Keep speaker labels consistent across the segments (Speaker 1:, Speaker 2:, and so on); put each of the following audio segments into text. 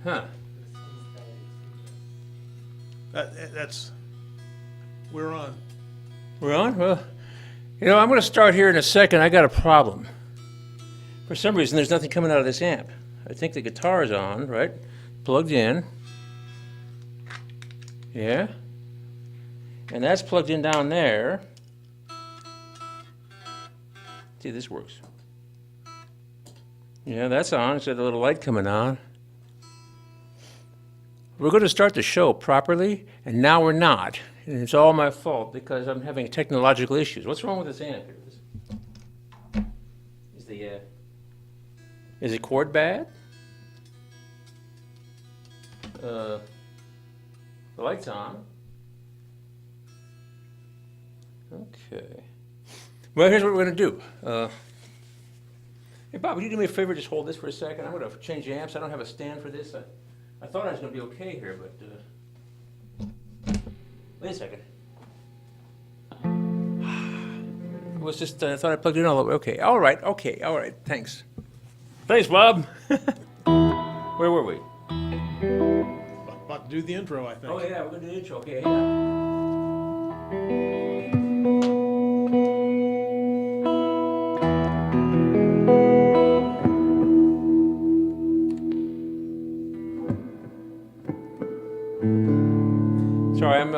Speaker 1: Huh.
Speaker 2: That's, we're on.
Speaker 1: We're on? Well, I'm going to start here in a second. I got a problem. For some reason, there's nothing coming out of this amp. I think the guitar is on, right? Plugged in. Yeah. And that's plugged in down there. See, this works. Yeah, that's on. It's got a little light coming on. We're going to start the show properly, and now we're not. And it's all my fault because I'm having technological issues. What's wrong with this amp here? Is the cord bad? The light's on. Okay. Well, here's what we're going to do. Hey, Bob, would you do me a favor? Just hold this for a second. I'm going to change the amps. I don't have a stand for this. I thought I was going to be okay here, but wait a second. It was just, I thought I plugged it in all the way. Okay, all right, thanks. Thanks, Bob. Where were we?
Speaker 2: About to do the intro, I think.
Speaker 1: Oh, yeah, we're going to do the intro. Okay, hang on. Sorry, I'm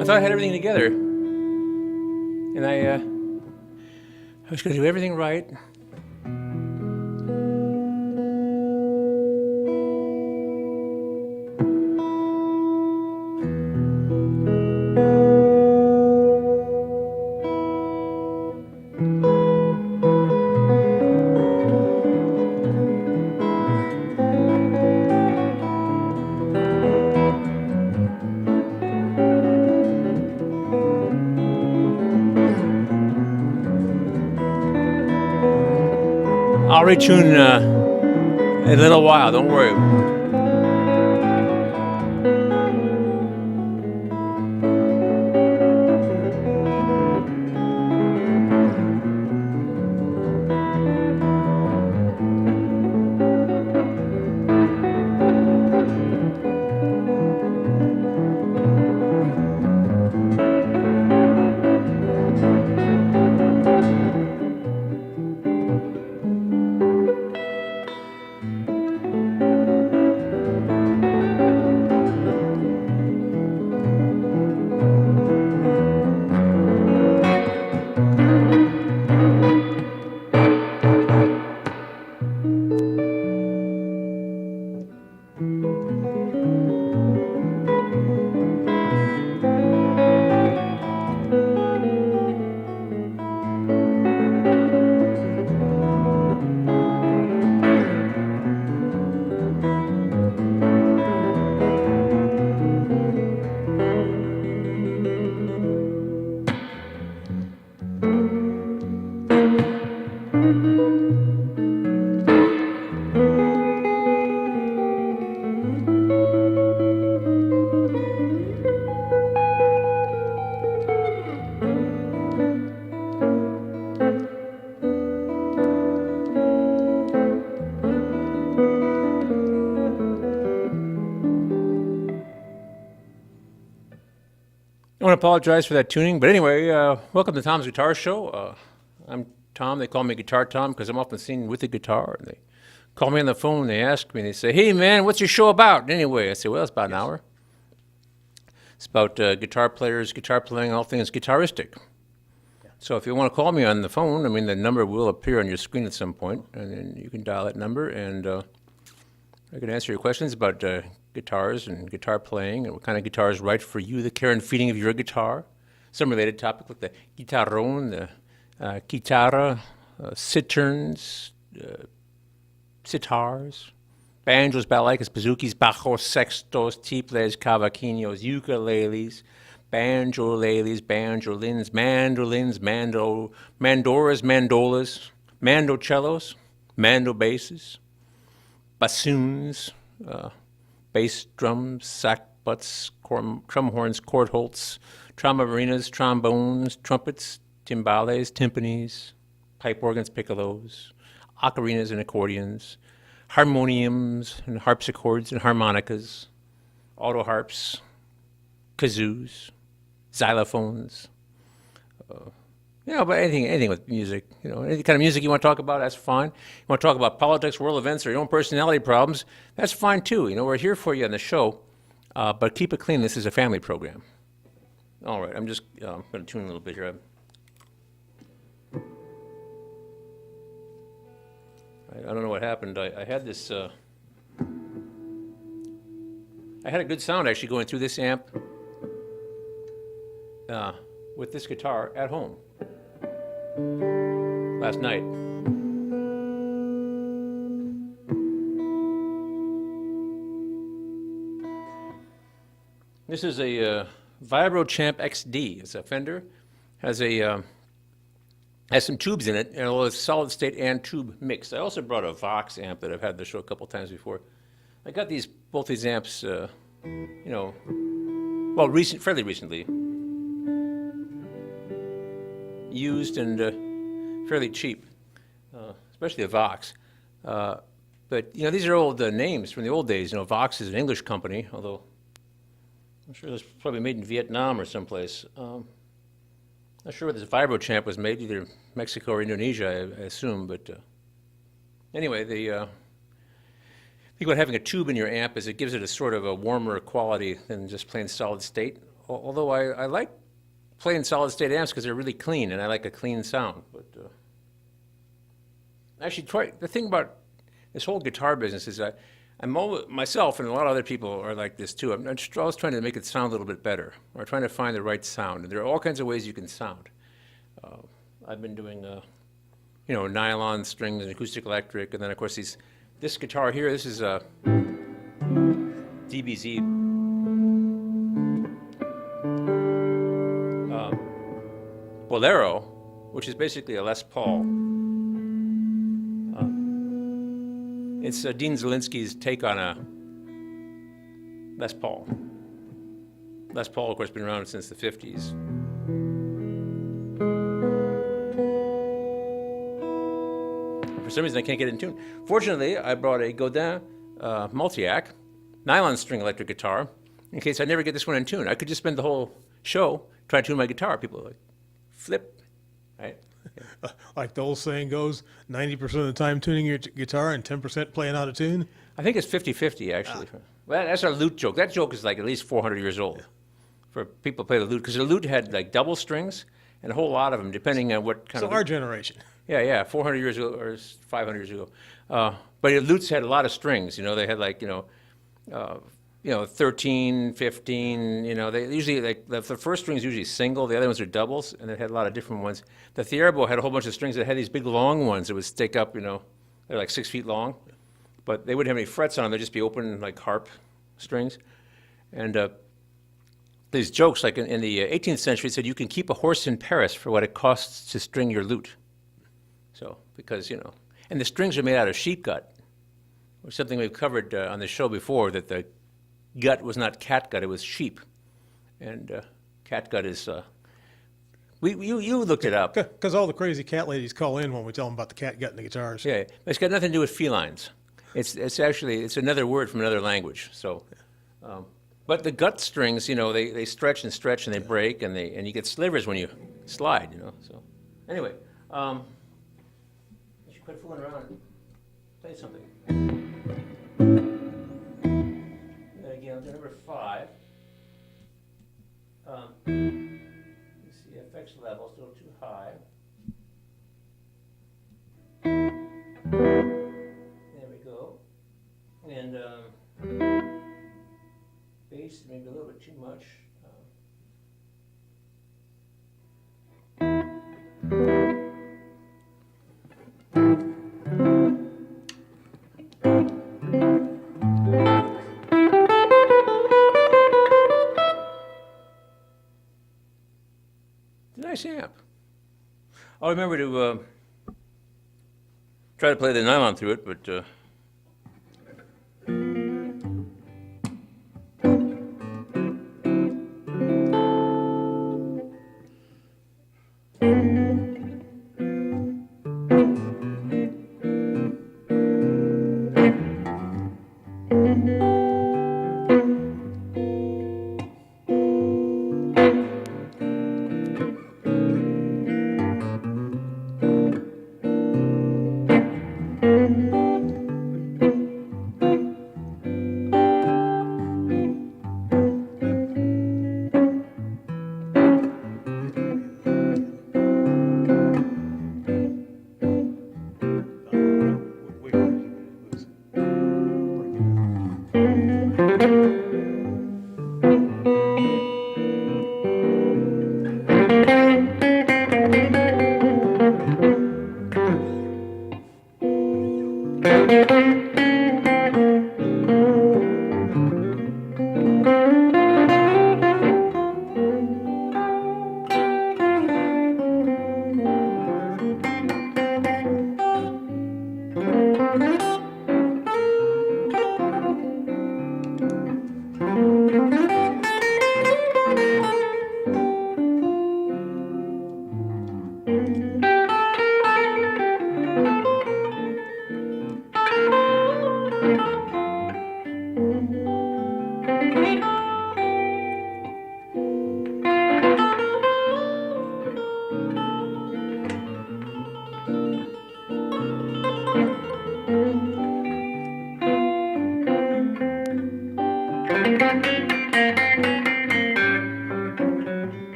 Speaker 1: I thought I had everything together, and I was going to do everything right. I'll retune in a little while, don't worry. I want to apologize for that tuning, but anyway, welcome to Tom's Guitar Show. I'm Tom. They call me Guitar Tom because I'm often seen with the guitar. And they call me on the phone. They ask me. They say, "Hey, man, what's your show about?" And anyway, I say, "Well, it's about an hour. It's about guitar players, guitar playing, all things guitaristic." So if you want to call me on the phone, I mean, the number will appear on your screen at some point, and then you can dial that number, and I can answer your questions about guitars and guitar playing and what kind of guitar is right for you, the care and feeding of your guitar. Some related topic like the guitarron, the guitarra, citerns, sitars, banjos, balaicas, bazookas, bajos, sextos, tiples, cavaquinhos, ukuleles, banjolales, banjolins, mandolins, mandoras, mandolas, mandocellos, mando basses, bassoons, bass drums, sack butts, drum horns, chordholts, tromboninas, trombones, trumpets, timbales, timpanis, pipe organs, piccolos, ocarinas and accordions, harmoniums and harpsichords and harmonicas, auto harps, kazoos, xylophones. But anything with music, any kind of music you want to talk about, that's fine. You want to talk about politics, world events, or your own personality problems, that's fine too. We're here for you on the show, but keep it clean. This is a family program. All right, I'm just going to tune a little bit here. I don't know what happened. I had this. I had a good sound actually going through this amp with this guitar at home last night. This is a Vibro Champ XD. It's a Fender. Has some tubes in it, and it's solid state and tube mix. I also brought a Vox amp that I've had the show a couple times before. I got both these amps, fairly recently, used and fairly cheap, especially a Vox. But these are old names from the old days. Vox is an English company, although I'm sure it's probably made in Vietnam or someplace. Not sure where this Vibro Champ was made, either Mexico or Indonesia, I assume. But anyway, the thing about having a tube in your amp is it gives it a sort of a warmer quality than just plain solid state. Although I like plain solid state amps because they're really clean, and I like a clean sound. But actually, the thing about this whole guitar business is that myself and a lot of other people are like this too. I'm just always trying to make it sound a little bit better, or trying to find the right sound. And there are all kinds of ways you can sound. I've been doing, nylon strings and acoustic electric, and then of course this guitar here. This is a DBZ Bolero, which is basically a Les Paul. It's Dean Zielinski's take on a Les Paul. Les Paul, of course, been around since the 50s. For some reason, I can't get it in tune. Fortunately, I brought a Godin Multiac nylon string electric guitar in case I never get this one in tune. I could just spend the whole show trying to tune my guitar. People are like, flip, right?
Speaker 2: Like the old saying goes, 90% of the time tuning your guitar and 10% playing out of tune.
Speaker 1: I think it's 50-50, actually. Well, that's our lute joke. That joke is like at least 400 years old for people to play the lute, because the lute had like double strings and a whole lot of them, depending on what kind of.
Speaker 2: So our generation.
Speaker 1: Yeah, 400 years ago or 500 years ago. But the lutes had a lot of strings. They had like 13, 15. They usually like the first string's usually single. The other ones are doubles, and it had a lot of different ones. The Thierbo had a whole bunch of strings that had these big long ones that would stick up. They're like 6 feet long, but they wouldn't have any frets on them. They'd just be open like harp strings. And these jokes, like in the 18th century, said you can keep a horse in Paris for what it costs to string your lute. So because and the strings are made out of sheep gut, or something we've covered on the show before, that the gut was not cat gut, it was sheep. And cat gut is, you looked it up.
Speaker 2: Because all the crazy cat ladies call in when we tell them about the cat gut in the guitars.
Speaker 1: Yeah, it's got nothing to do with felines. It's actually another word from another language. So, but the gut strings, they stretch and stretch and they break, and you get slivers when you slide, So, anyway, you should quit fooling around and play something. Again, number 5. You see, FX level still too high. There we go. And bass maybe a little bit too much. Nice amp. I'll remember to try to play the nylon through it, but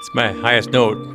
Speaker 1: It's my highest note.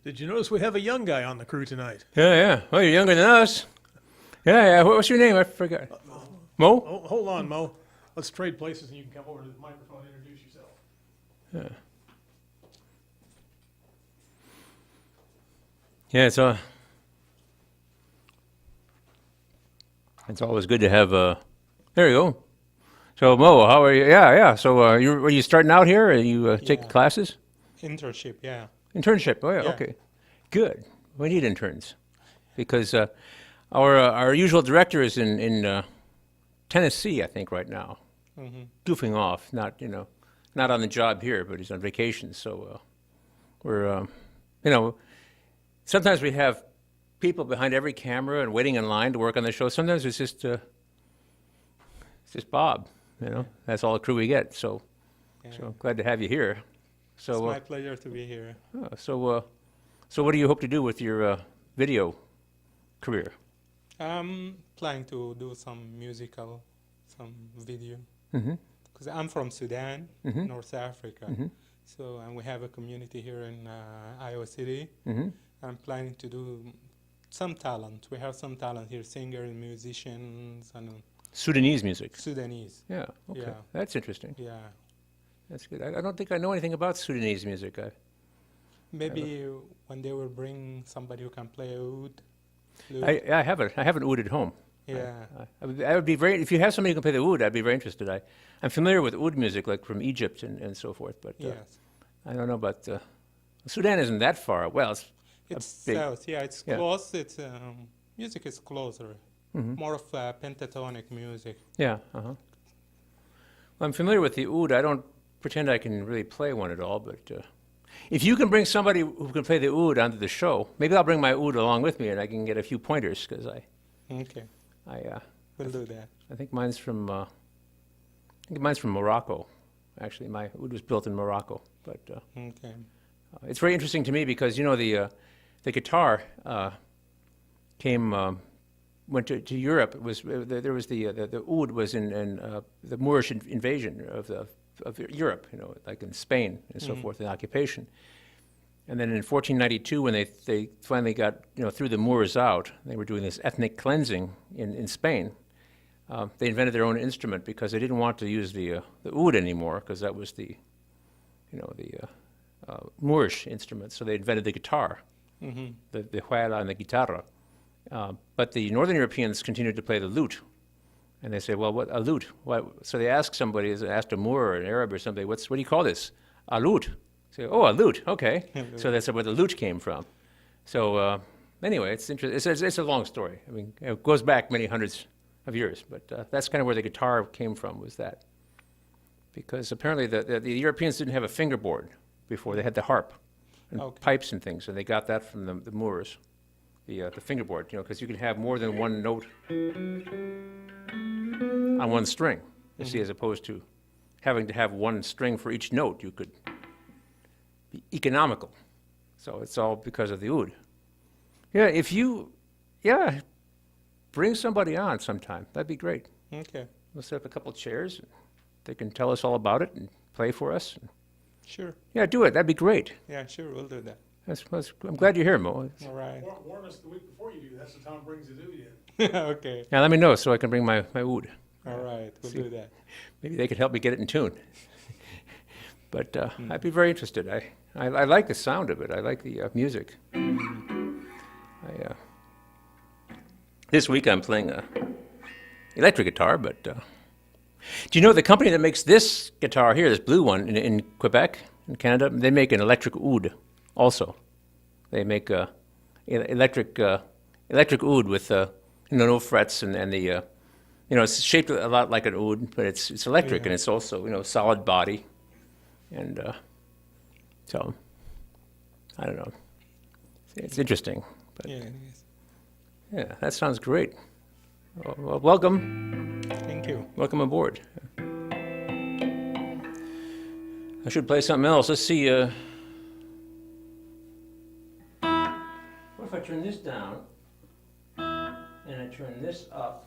Speaker 2: Did you notice we have a young guy on the crew tonight?
Speaker 1: Yeah, yeah. Well, you're younger than us. Yeah, yeah. What's your name? I forgot. Mo?
Speaker 2: Oh, hold on, Mo. Let's trade places and you can come over to the microphone and introduce yourself.
Speaker 1: Yeah, it's always good to have there you go. So Mo, how are you? Yeah, yeah. So are you starting out here? Are you taking
Speaker 3: Yeah,
Speaker 1: classes?
Speaker 3: internship. Yeah,
Speaker 1: Internship. Oh yeah.
Speaker 3: yeah.
Speaker 1: Okay. Good. We need interns because our usual director is in Tennessee, I think, right now,
Speaker 3: Hmm.
Speaker 1: goofing off. Not on the job here, but he's on vacation. So we're you know sometimes we have people behind every camera and waiting in line to work on the show. Sometimes it's just Bob.
Speaker 3: Yeah,
Speaker 1: That's all the crew we get. So
Speaker 3: yeah.
Speaker 1: glad to have you here.
Speaker 3: It's
Speaker 1: So
Speaker 3: my pleasure to be here.
Speaker 1: uh, so uh, so what do you hope to do with your video career?
Speaker 3: I'm planning to do some video,
Speaker 1: Mm-hmm.
Speaker 3: because I'm from Sudan,
Speaker 1: Mm-hmm.
Speaker 3: North Africa.
Speaker 1: Mm-hmm.
Speaker 3: So, and we have a community here in Iowa City.
Speaker 1: Mm-hmm.
Speaker 3: I'm planning to do some talent. We have some talent here, singers, musicians, and
Speaker 1: Sudanese music.
Speaker 3: Sudanese.
Speaker 1: Yeah. Okay.
Speaker 3: Yeah,
Speaker 1: That's interesting.
Speaker 3: yeah.
Speaker 1: That's good. I don't think I know anything about Sudanese music.
Speaker 3: Maybe one day we'll bring somebody who can play oud, flute.
Speaker 1: I have an oud at home.
Speaker 3: Yeah.
Speaker 1: I would be very if you have somebody who can play the oud, I'd be very interested. I'm familiar with oud music, like from Egypt and so forth, but
Speaker 3: Yes.
Speaker 1: I don't know about Sudan. Isn't that far? Well, it's
Speaker 3: It's
Speaker 1: big.
Speaker 3: south. Yeah, it's
Speaker 1: Yeah.
Speaker 3: close. It's music is closer.
Speaker 1: Mm-hmm.
Speaker 3: More of pentatonic music.
Speaker 1: Yeah. Uh-huh. Well, I'm familiar with the oud. I don't pretend I can really play one at all, but if you can bring somebody who can play the oud onto the show, maybe I'll bring my oud along with me, and I can get a few pointers because
Speaker 3: Okay,
Speaker 1: I
Speaker 3: we'll do that.
Speaker 1: I think mine's from Morocco. Actually, my oud was built in Morocco, but
Speaker 3: Okay.
Speaker 1: it's very interesting to me because the guitar came went to Europe. It was there was the oud was in the Moorish invasion of Europe, like in Spain and so
Speaker 3: Mhm.
Speaker 1: forth, the occupation. And then in 1492, when they finally got threw the Moors out, they were doing this ethnic cleansing in Spain. They invented their own instrument because they didn't want to use the oud anymore because that was the Moorish instrument. So they invented the guitar,
Speaker 3: Mm-hmm.
Speaker 1: the huayla and the guitarra. But the Northern Europeans continued to play the lute. And they say, well, what a lute? What? So they asked somebody, asked a Moor or an Arab or somebody, what do you call this? A lute. Say, oh, a lute, okay. So that's where the lute came from. So anyway, it's interesting. It's a long story. I mean, it goes back many hundreds of years, but that's kind of where the guitar came from, was that. Because apparently the Europeans didn't have a fingerboard before. They had the harp and
Speaker 3: Okay.
Speaker 1: pipes and things, and they got that from the Moors, the fingerboard, because you can have more than one note on one string, you see, as opposed to having to have one string for each note. You could be economical. So it's all because of the oud. Yeah, bring somebody on sometime. That'd be great.
Speaker 3: Okay.
Speaker 1: We'll set up a couple chairs. They can tell us all about it and play for us.
Speaker 3: Sure.
Speaker 1: Yeah, do it. That'd be great.
Speaker 3: Yeah, sure. We'll do that.
Speaker 1: I'm glad you're here, Mo.
Speaker 3: All right.
Speaker 2: Warn us the week before you do. That's the Tom brings it to you.
Speaker 3: Okay.
Speaker 1: Now let me know so I can bring my oud.
Speaker 3: All right. We'll
Speaker 1: See.
Speaker 3: do that.
Speaker 1: Maybe they could help me get it in tune. But I'd be very interested. I like the sound of it. I like the music. This week I'm playing electric guitar, but do you know the company that makes this guitar here, this blue one in Quebec, in Canada, they make an electric oud also. They make electric oud with no frets and the it's shaped a lot like an oud, but it's electric,
Speaker 3: Yeah.
Speaker 1: and it's also solid body, and so I don't know. It's interesting, but
Speaker 3: Yeah, it is.
Speaker 1: yeah, that sounds great. Well, welcome
Speaker 3: Thank you.
Speaker 1: aboard. I should play something else. Let's see. What if I turn this down and I turn this up?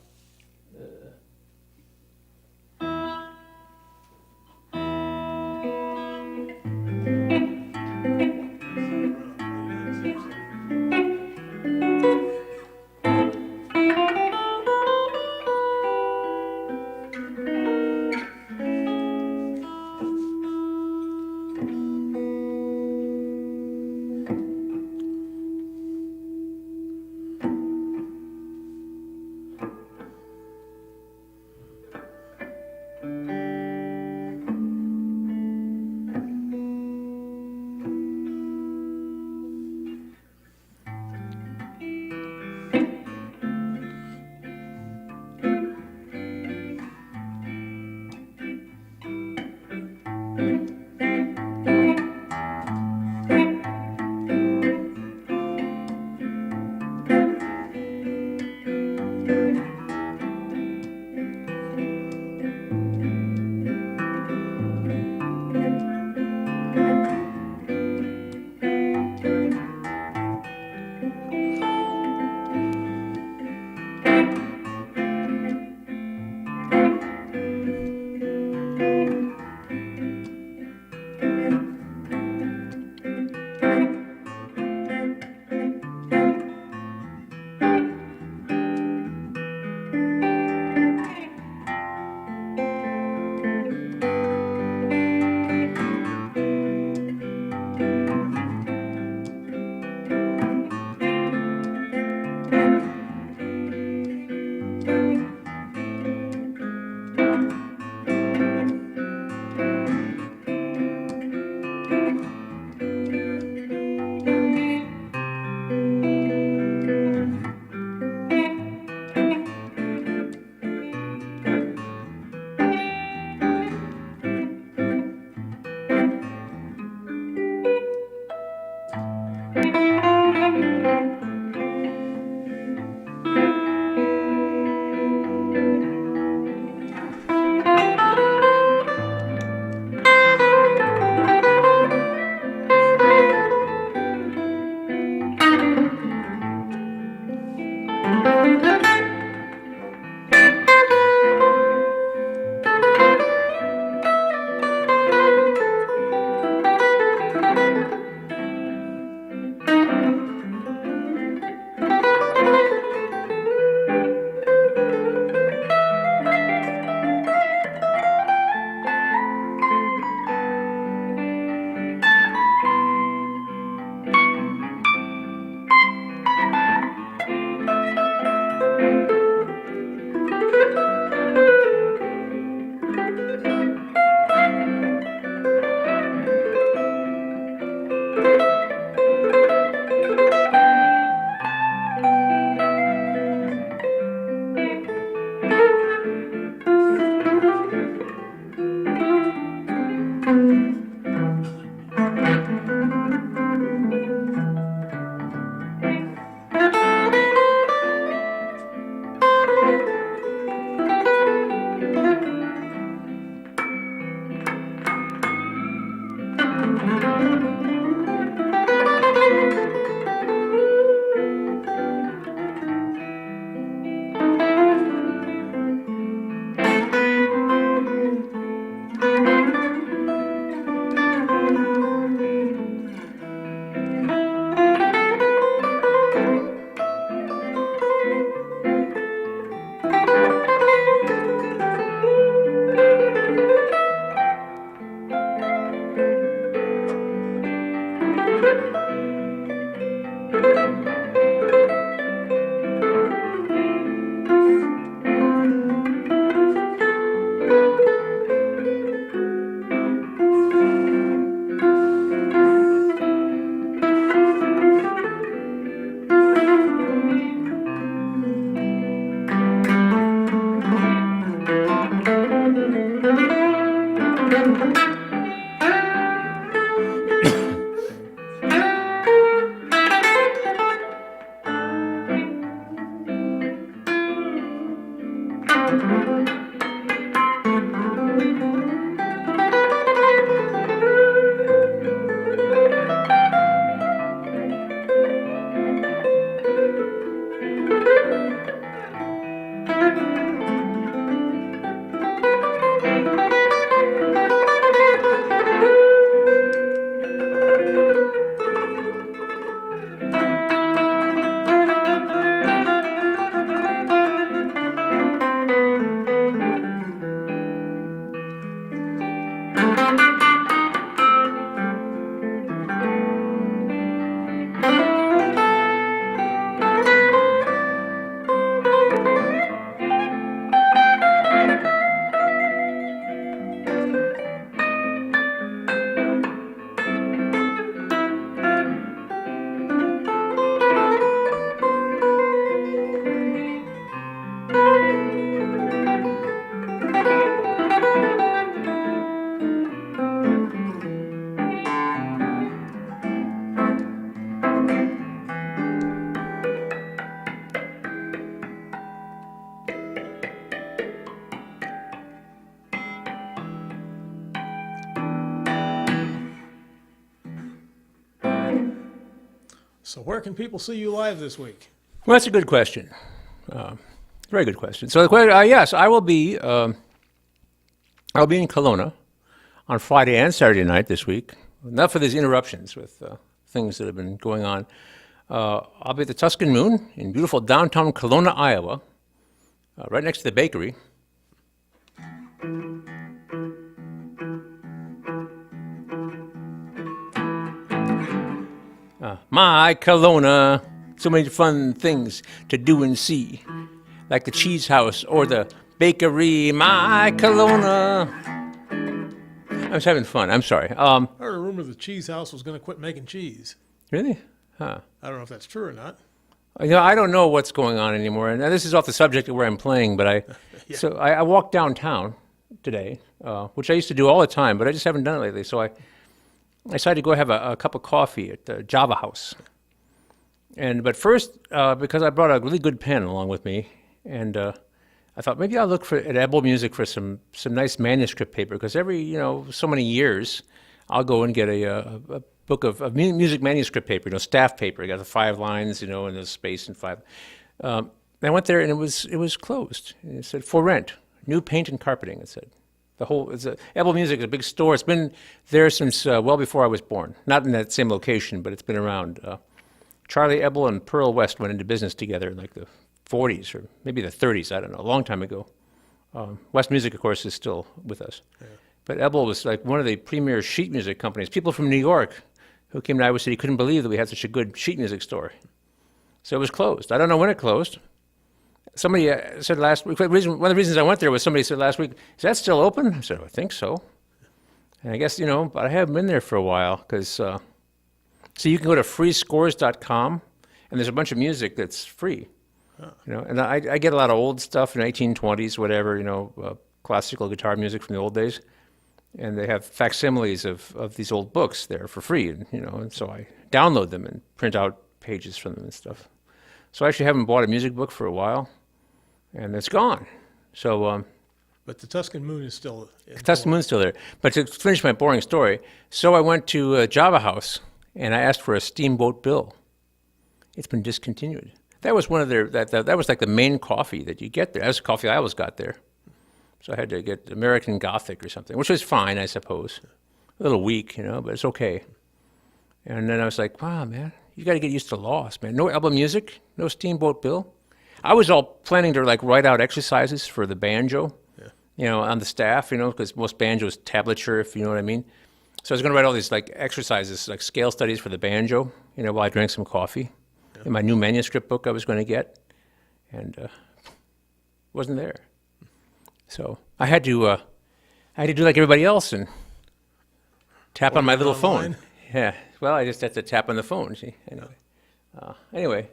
Speaker 2: So where can people see you live this week?
Speaker 1: Well, that's a good question. Very good question. So, yes, I will be. I'll be in Kelowna on Friday and Saturday night this week. Enough of these interruptions with things that have been going on. I'll be at the Tuscan Moon in beautiful downtown Kelowna, Iowa, right next to the bakery. My Kelowna, so many fun things to do and see, like the cheese house or the bakery. My Kelowna. I was having fun. I'm sorry.
Speaker 2: I heard a rumor the cheese house was going to quit making cheese.
Speaker 1: Really? Huh.
Speaker 2: I don't know if that's true or not.
Speaker 1: I don't know what's going on anymore. And this is off the subject of where I'm playing, but
Speaker 2: Yeah.
Speaker 1: So I walked downtown today, which I used to do all the time, but I just haven't done it lately. So I decided to go have a cup of coffee at the Java House. But first, because I brought a really good pen along with me, and I thought maybe I'll look at Ebel Music for some nice manuscript paper, because every so many years I'll go and get a book of music manuscript paper, staff paper. I got the 5 lines, and the space and 5. And I went there and it was closed. And it said for rent, new paint and carpeting. It said Ebel Music is a big store. It's been there since well before I was born. Not in that same location, but it's been around. Charlie Ebel and Pearl West went into business together in like the 40s or maybe the 30s, I don't know, a long time ago. West Music, of course, is still with us. Yeah. But Ebel was like one of the premier sheet music companies. People from New York who came to Iowa City couldn't believe that we had such a good sheet music store. So it was closed. I don't know when it closed. Somebody said last week, one of the reasons I went there was somebody said last week, is that still open? I said, I think so. And I guess, but I haven't been there for a while because, so you can go to freescores.com and there's a bunch of music that's free. And I get a lot of old stuff in 1820s, whatever, classical guitar music from the old days. And they have facsimiles of these old books there for free, and so I download them and print out pages from them and stuff. So I actually haven't bought a music book for a while, and it's gone. So,
Speaker 2: but the Tuscan Moon is still.
Speaker 1: Tuscan Moon's still there. But to finish my boring story, so I went to Java House and I asked for a Steamboat Bill. It's been discontinued. That was one of their that was like the main coffee that you get there. That was the coffee I always got there. So I had to get American Gothic or something, which was fine, I suppose. A little weak, but it's okay. And then I was like, wow, man, you got to get used to loss, man. No album music, no Steamboat Bill. I was all planning to write out exercises for the banjo, on the staff, because most banjos tablature, if you know what I mean. So I was going to write all these exercises, scale studies for the banjo, while I drank some coffee. In my new manuscript book I was going to get, and wasn't there. So I had to do like everybody else and tap on my little phone. Yeah. Well, I just had to tap on the phone. See. Anyway.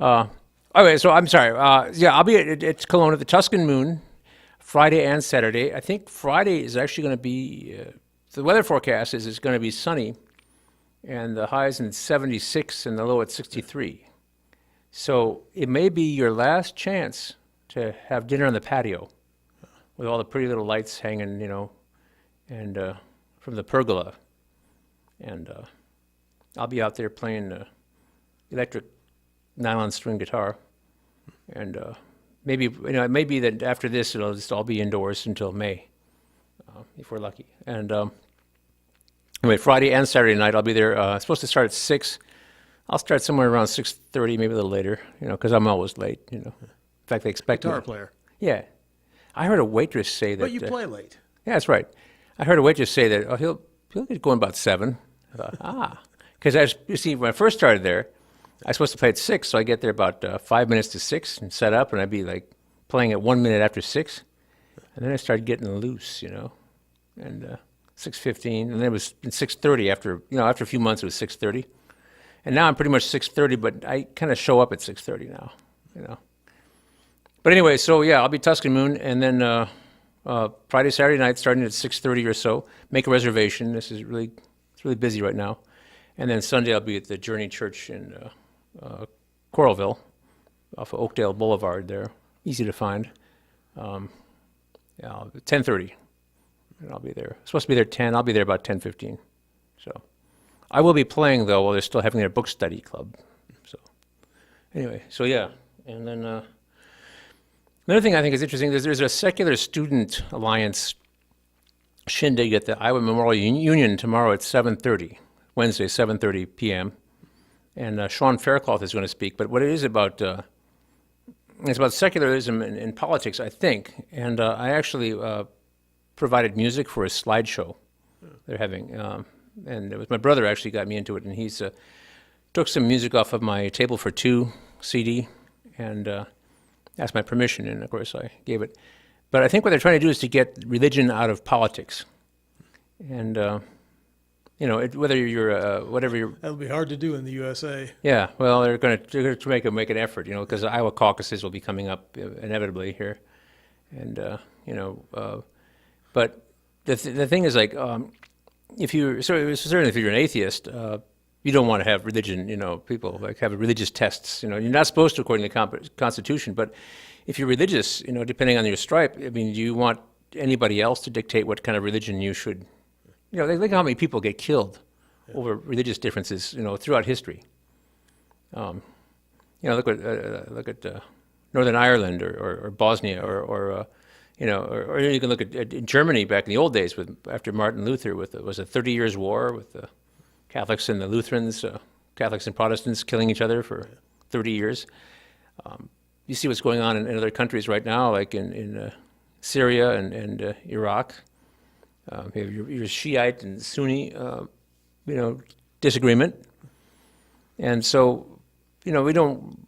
Speaker 1: Okay. So I'm sorry. I'll be at Kelowna at the Tuscan Moon, Friday and Saturday. I think Friday is actually going to be. The weather forecast is it's going to be sunny, and the highs in 76 and the low at 63. So it may be your last chance to have dinner on the patio, with all the pretty little lights hanging, and from the pergola. And I'll be out there playing electric nylon string guitar. And maybe, it may be that after this it'll just all be indoors until May, if we're lucky. And anyway, Friday and Saturday night I'll be there. It's supposed to start at 6. I'll start somewhere around 6:30, maybe a little later, because I'm always late, In fact, they expect me.
Speaker 2: Guitar player.
Speaker 1: Yeah. I heard a waitress say that.
Speaker 2: But you play late.
Speaker 1: Yeah, that's right. I heard a waitress say that he'll get going about 7. I thought, because you see, when I first started there, I was supposed to play at 6, so I get there about 5 minutes to 6 and set up, and I'd be playing at 1 minute after 6, and then I started getting loose, and 6:15, and then it was 6:30 after a few months it was 6:30, and now I'm pretty much 6:30, but I kind of show up at 6:30 now, But anyway, so yeah, I'll be Tuscan Moon, and then Friday, Saturday night, starting at 6:30 or so. Make a reservation. It's really busy right now. And then Sunday I'll be at the Journey Church in Coralville, off of Oakdale Boulevard there. Easy to find. 10:30, and I'll be there. I'm supposed to be there 10. I'll be there about 10:15. So I will be playing though while they're still having their book study club. So anyway, so yeah, and then. Another thing I think is interesting is there's a Secular Student Alliance shindig at the Iowa Memorial Union tomorrow at 7:30, Wednesday, 7:30 p.m. And Sean Faircloth is going to speak. But what it is about, it's about secularism in politics, I think. And I actually provided music for a slideshow they're having. And it was my brother actually got me into it. And he's took some music off of my Table for Two CD and asked my permission, and of course I gave it. But I think what they're trying to do is to get religion out of politics, and whether you're whatever you're.
Speaker 2: That'll be hard to do in the USA.
Speaker 1: Yeah, well, they're going to make an effort, because the Iowa caucuses will be coming up inevitably here, and but the thing is if you're certainly if you're an atheist, you don't want to have religion, people like have religious tests. You're not supposed to according to the Constitution, but if you're religious, depending on your stripe, I mean, do you want anybody else to dictate what kind of religion you should, look at how many people get killed over religious differences, throughout history. Look at Northern Ireland or Bosnia or you can look at Germany back in the old days after Martin Luther was a 30 Years' War with the Catholics and the Lutherans, Catholics and Protestants killing each other for 30 years. You see what's going on in other countries right now, like in Syria and Iraq. You have your Shiite and Sunni, disagreement, and so we don't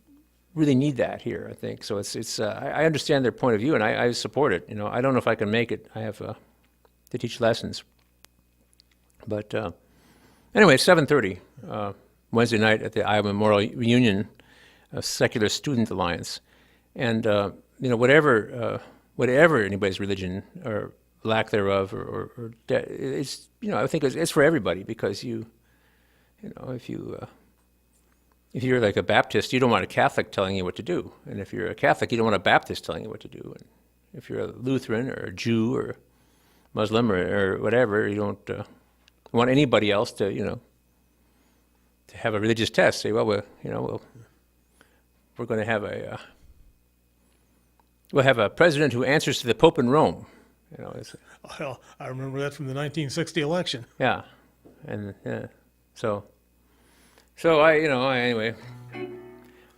Speaker 1: really need that here, I think. So I understand their point of view, and I support it. I don't know if I can make it. I have to teach lessons. But anyway, it's 7:30 Wednesday night at the Iowa Memorial Reunion, Secular Student Alliance, and whatever anybody's religion or lack thereof, it's I think it's for everybody, because if you're like a Baptist, you don't want a Catholic telling you what to do. And if you're a Catholic, you don't want a Baptist telling you what to do. And if you're a Lutheran or a Jew or Muslim or whatever, you don't want anybody else to, to have a religious test. Say, well, we're going to have we'll have a president who answers to the Pope in Rome.
Speaker 2: Well, I remember that from the 1960 election.
Speaker 1: Yeah. And So anyway,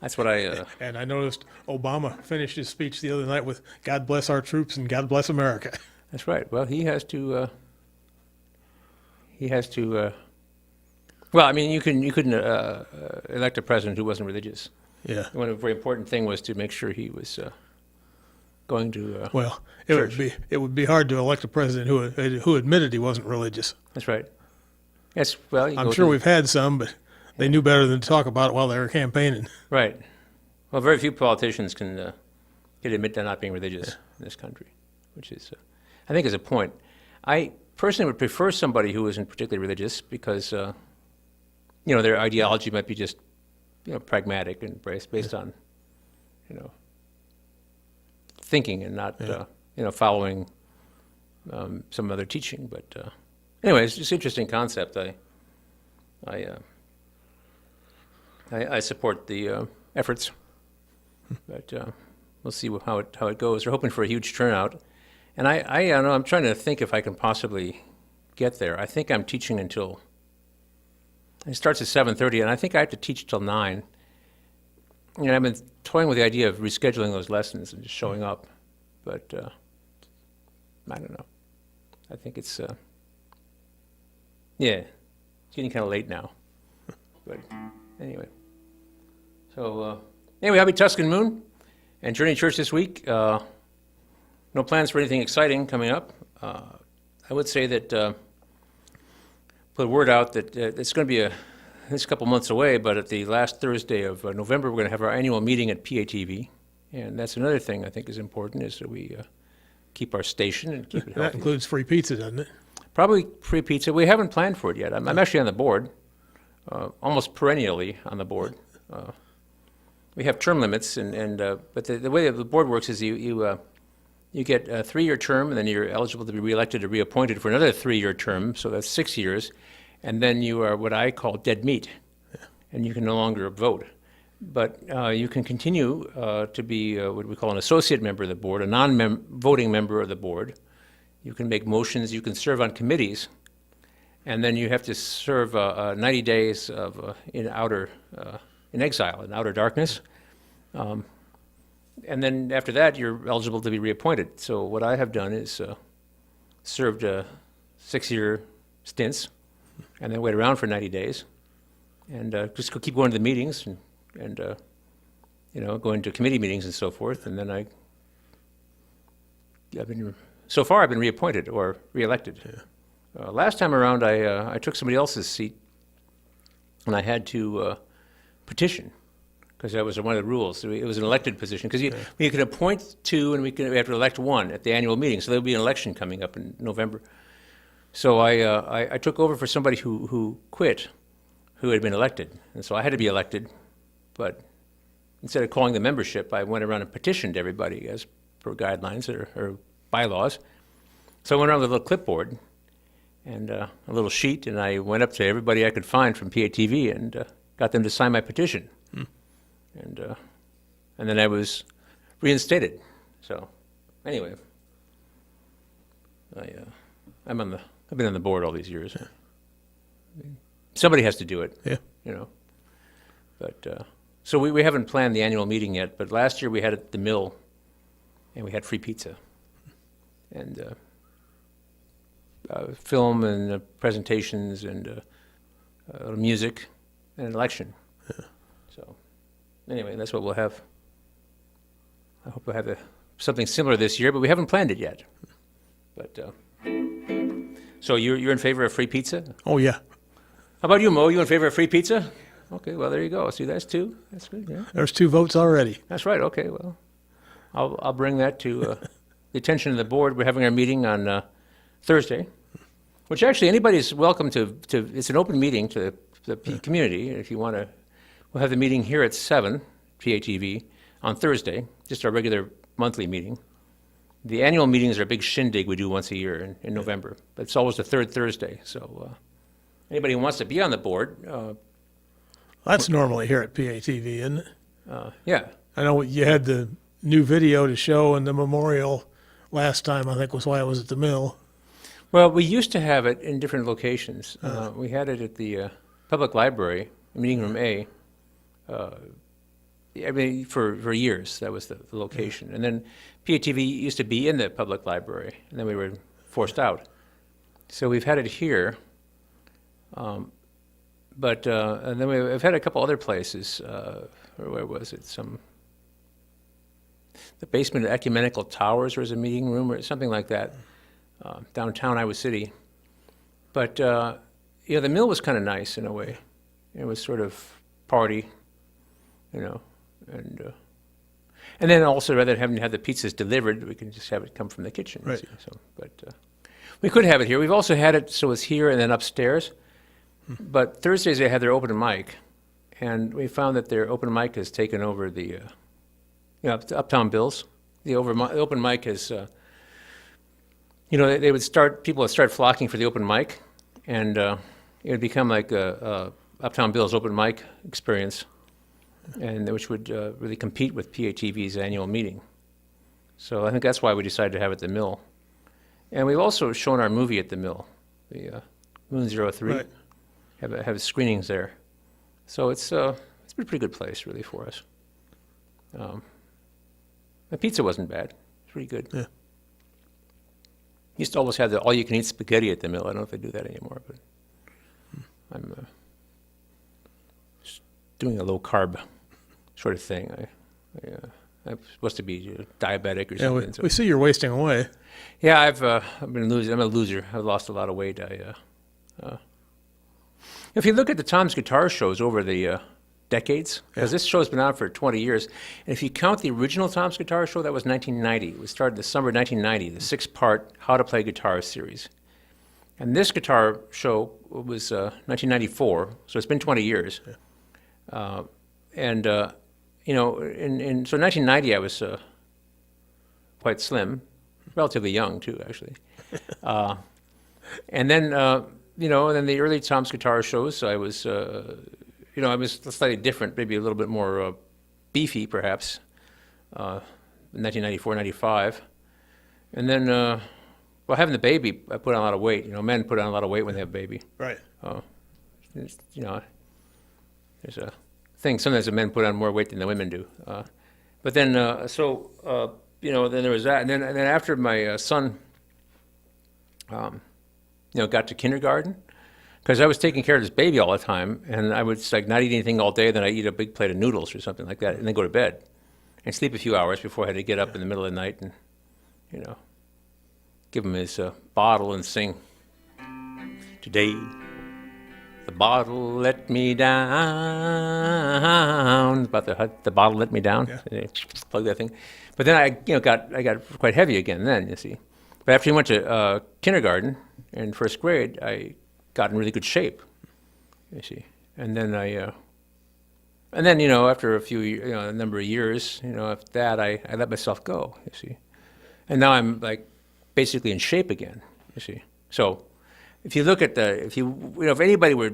Speaker 1: that's what I.
Speaker 2: And I noticed Obama finished his speech the other night with "God bless our troops" and "God bless America."
Speaker 1: That's right. Well, he has to. Well, I mean, you couldn't elect a president who wasn't religious.
Speaker 2: Yeah.
Speaker 1: One very important thing was to make sure he was going to.
Speaker 2: Well, it would be hard to elect a president who admitted he wasn't religious.
Speaker 1: That's right. Yes. Well,
Speaker 2: I'm sure we've had some, but they knew better than to talk about it while they were campaigning.
Speaker 1: Right. Well, very few politicians can admit they're not being religious in this country, which is, I think, is a point. I personally would prefer somebody who isn't particularly religious because, their ideology might be just, pragmatic and based on, thinking and not, following some other teaching. But anyway, it's just an interesting concept. I support the efforts, but we'll see how it goes. We're hoping for a huge turnout, and I don't know. I'm trying to think if I can possibly get there. I think I'm teaching until it starts at 7:30, and I think I have to teach till 9. I've been toying with the idea of rescheduling those lessons and just showing up, but I don't know. I think it's it's getting kind of late now, but anyway. So happy Tuscan Moon and Journey Church this week. No plans for anything exciting coming up. I would say that put a word out that it's going to be it's a couple months away, but at the last Thursday of November, we're going to have our annual meeting at PATV, and that's another thing I think is important, is that we keep our station and keep it healthy.
Speaker 2: That includes free pizza, doesn't it?
Speaker 1: Probably free pizza. We haven't planned for it yet. I'm actually on the board, almost perennially on the board. We have term limits, but the way the board works is you get a 3-year term, and then you're eligible to be reelected or reappointed for another 3-year term, so that's 6 years, and then you are what I call dead meat, and you can no longer vote. But you can continue to be what we call an associate member of the board, a non-voting member of the board. You can make motions, you can serve on committees, and then you have to serve 90 days in exile, in outer darkness. And then after that, you're eligible to be reappointed. So what I have done is served 6-year stints, and then wait around for 90 days, and just keep going to the meetings and going to committee meetings and so forth. And then so far I've been reappointed or reelected. Yeah. Last time around, I took somebody else's seat, and I had to petition, because that was one of the rules. It was an elected position, because you can appoint 2 and we have to elect 1 at the annual meeting. So there'll be an election coming up in November. So I took over for somebody who quit, who had been elected. And so I had to be elected, but instead of calling the membership, I went around and petitioned everybody as per guidelines or bylaws. So I went around with a little clipboard and a little sheet, and I went up to everybody I could find from PATV and got them to sign my petition. And then I was reinstated. So anyway, I've been on the board all these years. Somebody has to do it.
Speaker 2: Yeah.
Speaker 1: You know. But so we haven't planned the annual meeting yet. But last year we had it at the mill, and we had free pizza, and film and presentations and music and an election.
Speaker 2: Yeah.
Speaker 1: So anyway, that's what we'll have. I hope we'll have something similar this year, but we haven't planned it yet. But so you're in favor of free pizza?
Speaker 2: Oh, yeah.
Speaker 1: How about you, Mo? You in favor of free pizza? Okay, well, there you go. See, that's two. That's good, yeah.
Speaker 2: There's 2 votes already.
Speaker 1: That's right, okay, well, I'll bring that to the attention of the board. We're having our meeting on Thursday, which actually anybody's welcome to, it's an open meeting to the community. If you want to, we'll have the meeting here at 7, PATV, on Thursday, just our regular monthly meeting. The annual meetings are a big shindig we do once a year in November, but it's always the third Thursday, so anybody who wants to be on the board,
Speaker 2: That's normally here at PATV, isn't it?
Speaker 1: yeah.
Speaker 2: I know you had the new video to show in the memorial last time, I think was why I was at the mill.
Speaker 1: Well, we used to have it in different locations. We had it at the public library, meeting room A. I mean, for years, that was the location. And then PATV used to be in the public library, and then we were forced out. So we've had it here. But and then we've had a couple other places. Where was it? The basement of Ecumenical Towers was a meeting room or something like that, downtown Iowa City. But you know, the mill was kind of nice in a way. It was sort of party, you know, and then also rather than having to have the pizzas delivered, we can just have it come from the kitchen.
Speaker 2: Right.
Speaker 1: See, so, but we could have it here. We've also had it so it's here and then upstairs. But Thursdays they have their open mic, and we found that their open mic has taken over the, Uptown Bills. The open mic has, they would start, people would start flocking for the open mic, and it would become like a Uptown Bills open mic experience, and which would really compete with PATV's annual meeting. So I think that's why we decided to have it at the mill. And we've also shown our movie at the mill, the Moon 03.
Speaker 2: Right.
Speaker 1: Have screenings there, so it's been a pretty good place really for us. The pizza wasn't bad; it's pretty good.
Speaker 2: Yeah.
Speaker 1: Used to always have the all-you-can-eat spaghetti at the mill. I don't know if they do that anymore, but I'm just doing a low-carb sort of thing. I'm supposed to be diabetic or
Speaker 2: Yeah,
Speaker 1: something.
Speaker 2: we see you're wasting away.
Speaker 1: Yeah, I've been losing. I'm a loser. I've lost a lot of weight. If you look at the Tom's Guitar shows over the decades, because this show's been on for 20 years, and if you count the original Tom's Guitar show, that was 1990. It was started the summer of 1990, the 6-part How to Play Guitar series. And this guitar show was 1994, so it's been 20 years. So 1990 I was quite slim, relatively young too, actually. And then, and then the early Tom's Guitar shows, I was, I was slightly different, maybe a little bit more beefy, perhaps, 1994, 95. And then, having the baby, I put on a lot of weight. Men put on a lot of weight when they have a baby.
Speaker 2: Right.
Speaker 1: There's a thing, sometimes the men put on more weight than the women do. But then, then there was that. And then after my son, got to kindergarten, because I was taking care of this baby all the time, and I would not eat anything all day, then I'd eat a big plate of noodles or something like that, and then go to bed and sleep a few hours before I had to get up in the middle of the night and, give him his bottle and sing, "Today the bottle let me down," about the bottle let me down.
Speaker 2: Yeah.
Speaker 1: Plug that thing. But then I got quite heavy again then, you see. But after he went to kindergarten in first grade, I got in really good shape, you see. and then and then, you know, after a number of years, you know, after that, I let myself go, you see. And now I'm like basically in shape again, you see. So if you look at if anybody were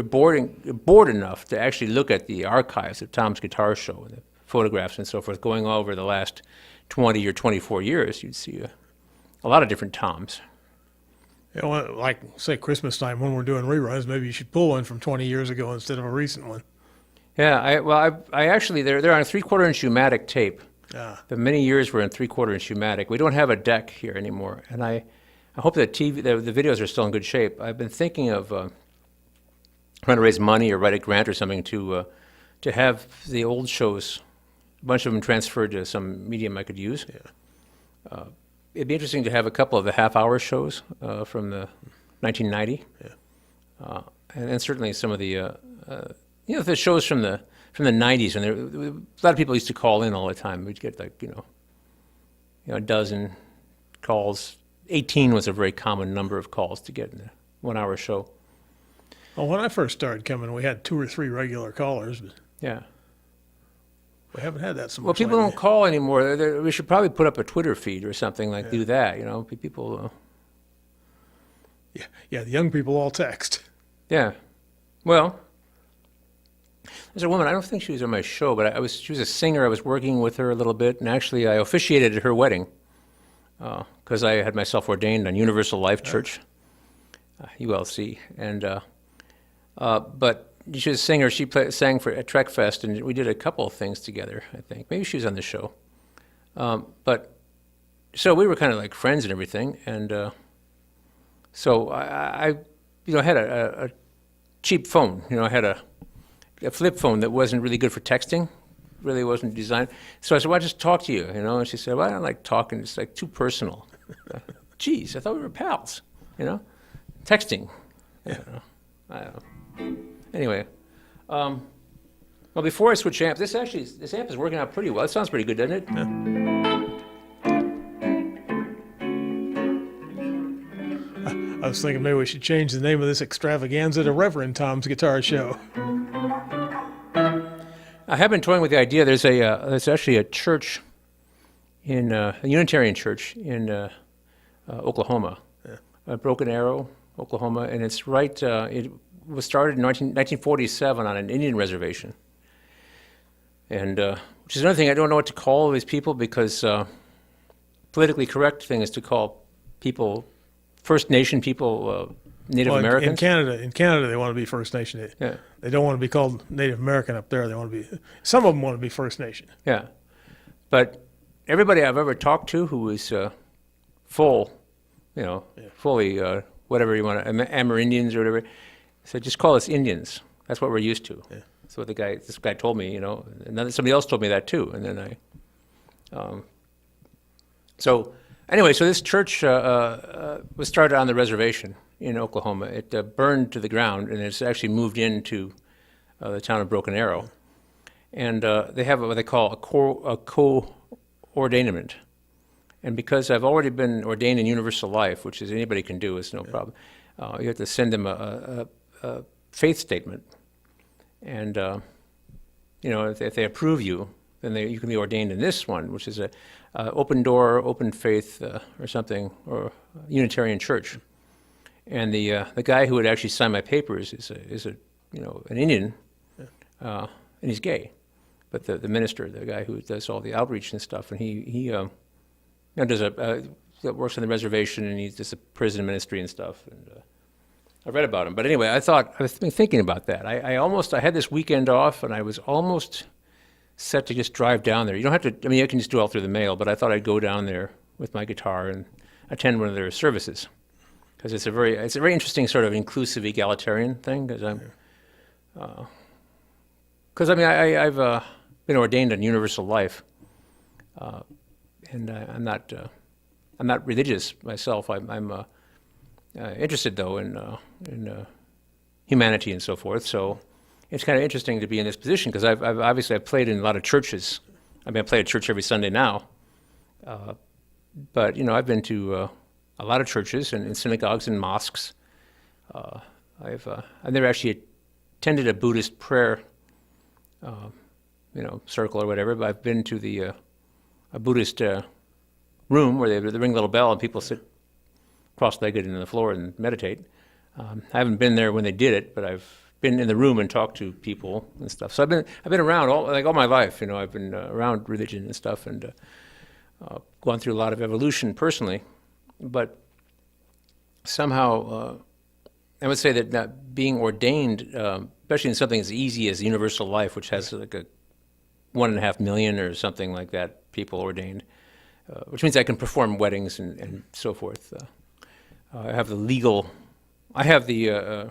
Speaker 1: bored enough to actually look at the archives of Tom's Guitar Show and the photographs and so forth going over the last 20 or 24 years, you'd see a lot of different Toms.
Speaker 2: You know, like, say, Christmas time when we're doing reruns, maybe you should pull one from 20 years ago instead of a recent one.
Speaker 1: Yeah, I actually, they're on a 3/4-inch U-matic tape.
Speaker 2: Ah.
Speaker 1: But many years we're in 3/4-inch U-matic. We don't have a deck here anymore, and I hope that the videos are still in good shape. I've been thinking of trying to raise money or write a grant or something to have the old shows, a bunch of them transferred to some medium I could use.
Speaker 2: Yeah.
Speaker 1: It'd be interesting to have a couple of the half-hour shows from the 1990, and certainly some of the the shows from the 90s. And a lot of people used to call in all the time. We'd get like a dozen calls. 18 was a very common number of calls to get in a 1-hour show.
Speaker 2: Well, when I first started coming, we had 2 or 3 regular callers, but
Speaker 1: Yeah.
Speaker 2: we haven't had that so much.
Speaker 1: Well, people
Speaker 2: lately.
Speaker 1: don't call anymore. We should probably put up a Twitter feed or something like do that. You know, people.
Speaker 2: Yeah, the young people all text.
Speaker 1: Yeah. Well, there's a woman. I don't think she was on my show, but she was a singer. I was working with her a little bit, and actually, I officiated at her wedding because I had myself ordained on Universal Life Church, ULC, and but she was a singer. She sang at Trek Fest, and we did a couple of things together. I think maybe she was on the show, but so we were kind of like friends and everything, and so I had a cheap phone. I had a flip phone that wasn't really good for texting, really wasn't designed. So I said, well, I'll just talk to you, And she said, well, I don't like talking. It's like too personal. Geez, I thought we were pals, Texting. I don't know. Anyway, well, before I switch amps, this amp is working out pretty well. It sounds pretty good, doesn't it?
Speaker 2: I was thinking maybe we should change the name of this extravaganza to Reverend Tom's Guitar Show.
Speaker 1: I have been toying with the idea. There's actually a church a Unitarian church in Oklahoma, Broken Arrow, Oklahoma, and it's right. It was started in 1947 on an Indian reservation, and which is another thing I don't know what to call these people because politically correct thing is to call people First Nation people Native Americans.
Speaker 2: In Canada, they want to be First Nation. They don't want to be called Native American up there. They want to be. Some of them want to be First Nation.
Speaker 1: Yeah, but everybody I've ever talked to who is fully whatever you want to, Amerindians or whatever, said just call us Indians. That's what we're used to.
Speaker 2: Yeah.
Speaker 1: That's what this guy told me. And then somebody else told me that too. And then so anyway, so this church was started on the reservation in Oklahoma. It burned to the ground, and it's actually moved into the town of Broken Arrow. And they have what they call a co-ordainment. And because I've already been ordained in Universal Life, which is anybody can do, it's no problem, you have to send them a faith statement. And, if they approve you, then you can be ordained in this one, which is a open door, open faith, or something, or Unitarian church. And the guy who would actually sign my papers is an Indian, and he's gay. But the minister, the guy who does all the outreach and stuff, and he does works on the reservation, and he does a prison ministry and stuff. And I read about him. But anyway, I was thinking about that. I had this weekend off, and I was almost set to just drive down there. You don't have to. I mean, you can just do it all through the mail. But I thought I'd go down there with my guitar and attend one of their services, because it's a very interesting sort of inclusive egalitarian thing. Because I've been ordained in Universal Life, and I'm not religious myself. I'm interested though in humanity and so forth. So it's kind of interesting to be in this position because I've obviously played in a lot of churches. I play at church every Sunday now, but I've been to a lot of churches and synagogues and mosques. I've never actually attended a Buddhist prayer, circle or whatever. But I've been to a Buddhist room where they ring a little bell and people sit cross-legged on the floor and meditate. I haven't been there when they did it, but I've been in the room and talked to people and stuff. So I've been around all my life. I've been around religion and stuff, and gone through a lot of evolution personally. But somehow, I would say that being ordained, especially in something as easy as Universal Life, which has like a 1.5 million or something like that people ordained, which means I can perform weddings and so forth. I have the legal. I have the.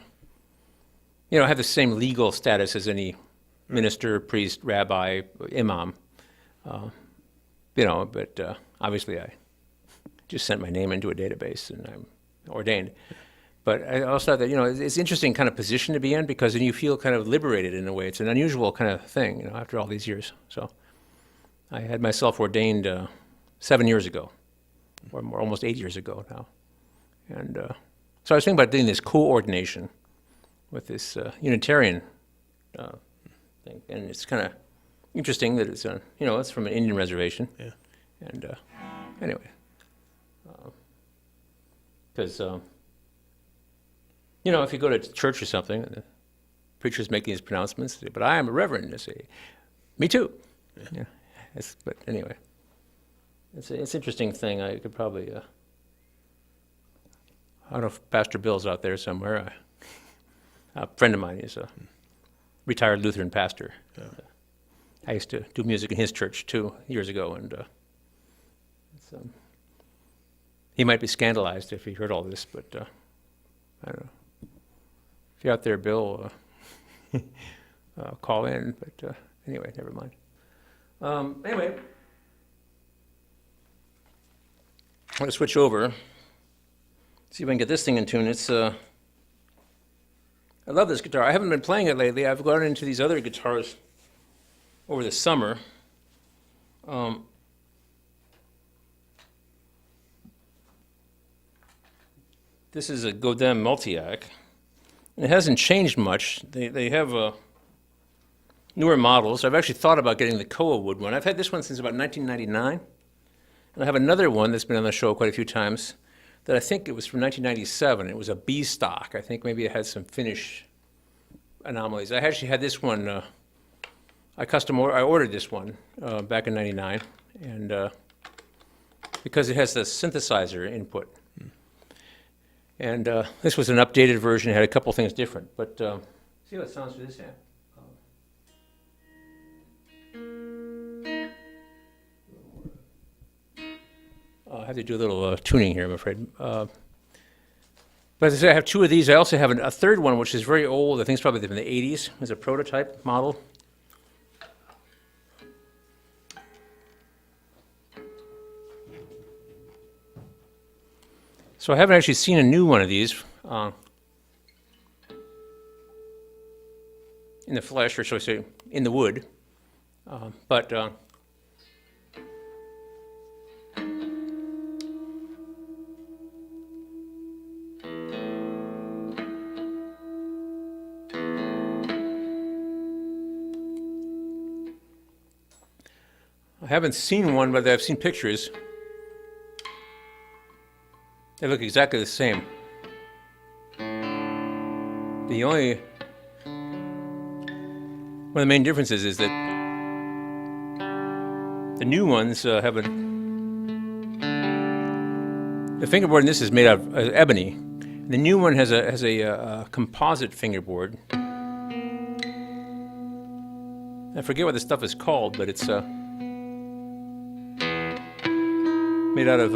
Speaker 1: I have the same legal status as any minister, priest, rabbi, imam. But obviously I just sent my name into a database and I'm ordained. But I also thought that, it's an interesting kind of position to be in because then you feel kind of liberated in a way. It's an unusual kind of thing, after all these years. So I had myself ordained 7 years ago, or more, almost 8 years ago now. And so I was thinking about doing this coordination with this Unitarian thing. And it's kind of interesting that it's, it's from an Indian reservation.
Speaker 2: Yeah.
Speaker 1: And anyway, because, if you go to church or something, and the preachers make these pronouncements, but I am a reverend, they say, me too. Yeah. But anyway, it's an interesting thing. I could probably, I don't know if Pastor Bill's out there somewhere. A friend of mine is a retired Lutheran pastor. Yeah. I used to do music in his church too years ago, and he might be scandalized if he heard all this, but I don't know. If you're out there, Bill, call in. But anyway, never mind. Anyway, I'm going to switch over. See if I can get this thing in tune. It's I love this guitar. I haven't been playing it lately. I've gone into these other guitars over the summer. This is a Godin Multiac. It hasn't changed much. They have newer models. I've actually thought about getting the Koa wood one. I've had this one since about 1999. And I have another one that's been on the show quite a few times that I think it was from 1997. It was a B stock. I think maybe it had some finish anomalies. I actually had this one. I ordered this one back in '99, and because it has the synthesizer input. And this was an updated version. It had a couple things different. But see how it sounds through this amp. I have to do a little tuning here, I'm afraid. But as I say, I have two of these. I also have a third one, which is very old. I think it's probably from the 80s. It's a prototype model. So I haven't actually seen a new one of these in the flesh, or shall I say, in the wood. But I haven't seen one, but I've seen pictures. They look exactly the same. The only one of the main differences is that the new ones have the fingerboard in this is made out of ebony. The new one has a composite fingerboard. I forget what the stuff is called, but it's made out of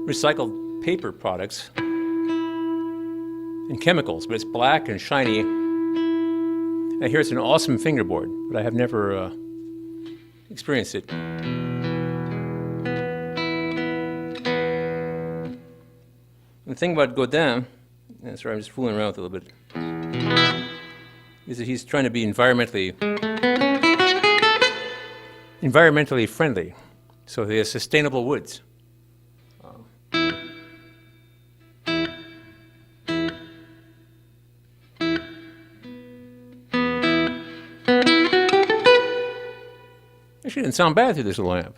Speaker 1: recycled paper products and chemicals, but it's black and shiny. I hear it's an awesome fingerboard, but I have never experienced it. The thing about Godin, sorry, I'm just fooling around with it a little bit, is that he's trying to be environmentally friendly. So he has sustainable woods. Actually, didn't sound bad through this little amp.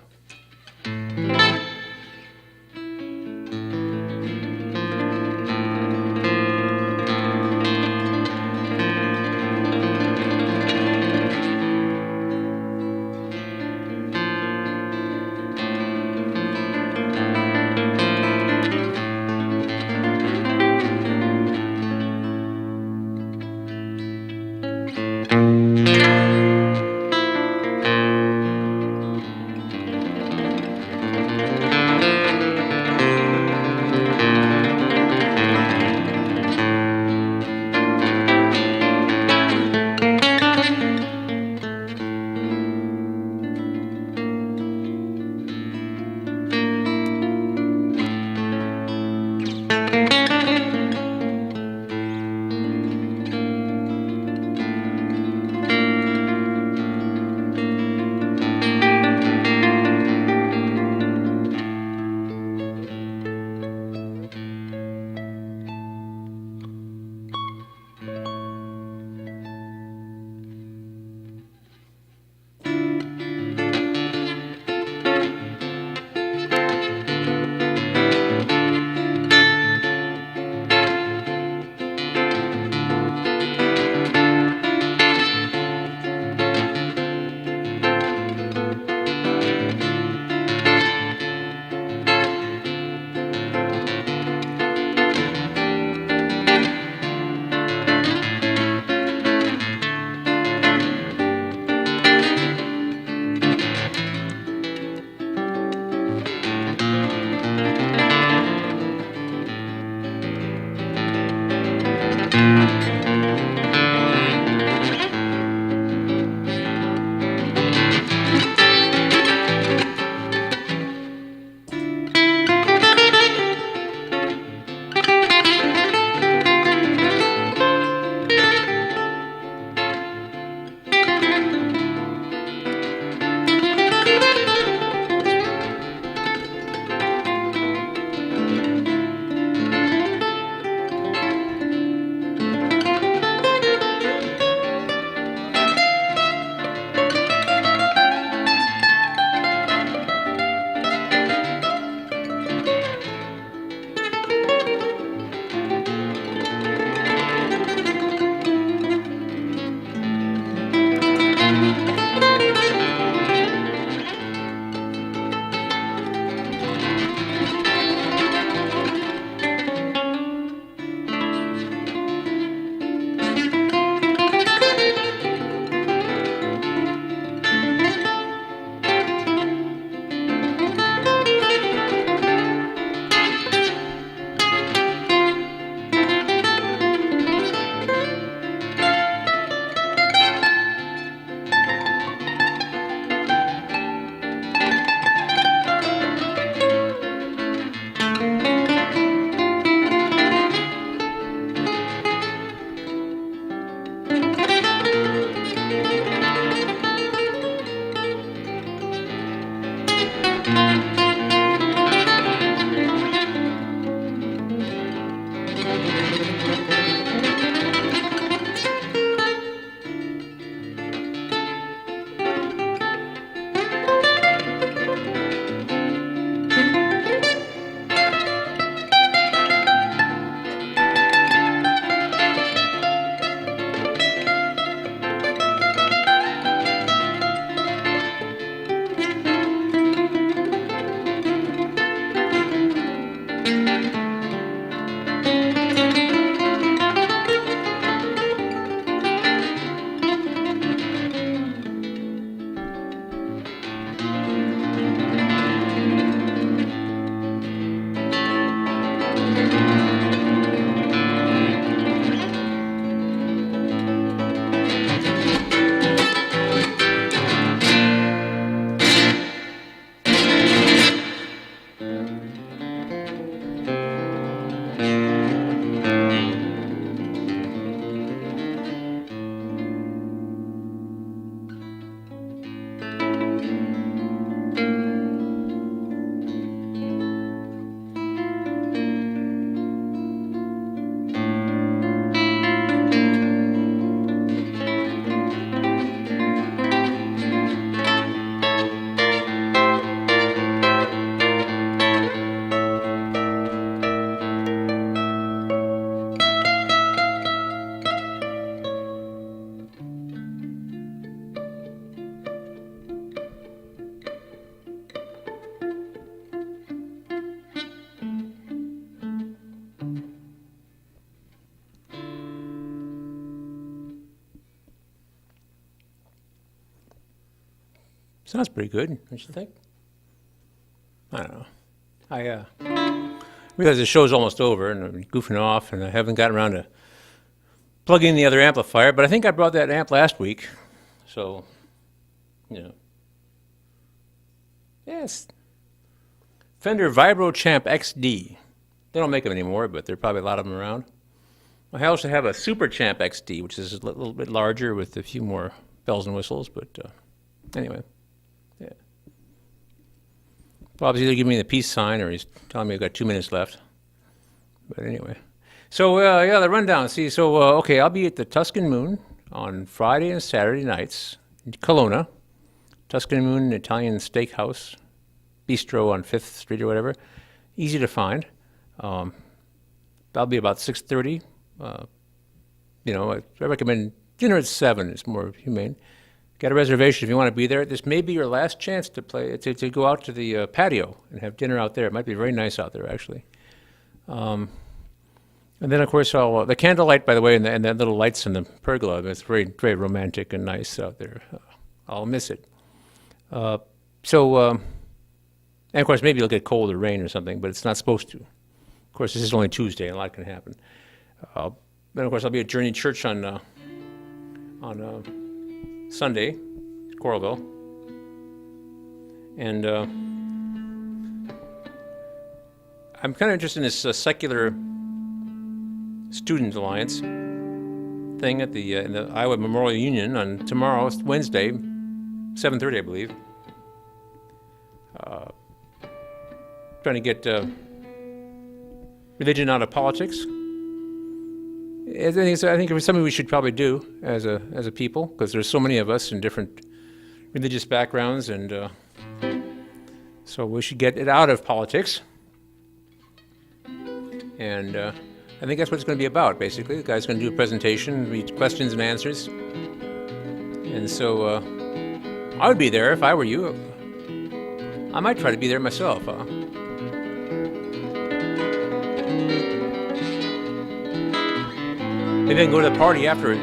Speaker 1: Sounds pretty good, don't you think? I don't know. I realize the show's almost over, and I'm goofing off, and I haven't gotten around to plugging in the other amplifier, but I think I brought that amp last week, so, you know. Yes. Fender Vibro Champ XD. They don't make them anymore, but there are probably a lot of them around. I also have a Super Champ XD, which is a little bit larger with a few more bells and whistles, but anyway, yeah. Bob's either giving me the peace sign or he's telling me I've got 2 minutes left. But anyway. So, yeah, the rundown. See, so, okay, I'll be at the Tuscan Moon on Friday and Saturday nights in Kelowna. Tuscan Moon Italian Steakhouse, Bistro on 5th Street or whatever. Easy to find. That'll be about 6:30. You know, I recommend dinner at 7. It's more humane. Get a reservation if you want to be there. This may be your last chance to to go out to the patio and have dinner out there. It might be very nice out there, actually. And then, of course, the candlelight, by the way, and the little lights in the pergola, it's very, very romantic and nice out there. I'll miss it. And of course, maybe it'll get cold or rain or something, but it's not supposed to. Of course, this is only Tuesday, and a lot can happen. Then, of course, I'll be at Journey Church on Sunday, Coralville. And I'm kind of interested in this secular student alliance thing at in the Iowa Memorial Union on tomorrow, Wednesday, 7:30, I believe. Trying to get religion out of politics. I think it's something we should probably do as a people, because there's so many of us in different religious backgrounds, and so we should get it out of politics. And I think that's what it's going to be about, basically. The guy's going to do a presentation, read questions and answers. And so I would be there if I were you. I might try to be there myself. Maybe I can go to the party after